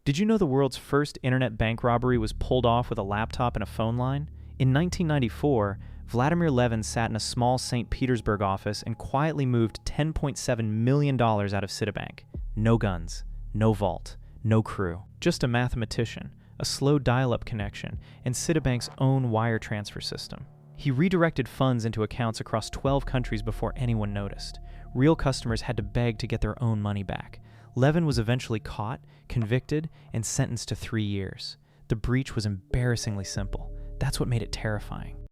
Did you know the world's first internet bank robbery was pulled off with a laptop and a phone line? In 1994, Vladimir Levin sat in a small St. Petersburg office and quietly moved $10.7 million out of Citibank. No guns, no vault, no crew. Just a mathematician, a slow dial-up connection, and Citibank's own wire transfer system. He redirected funds into accounts across 12 countries before anyone noticed. Real customers had to beg to get their own money back. Levin was eventually caught, convicted, and sentenced to 3 years. The breach was embarrassingly simple. That's what made it terrifying.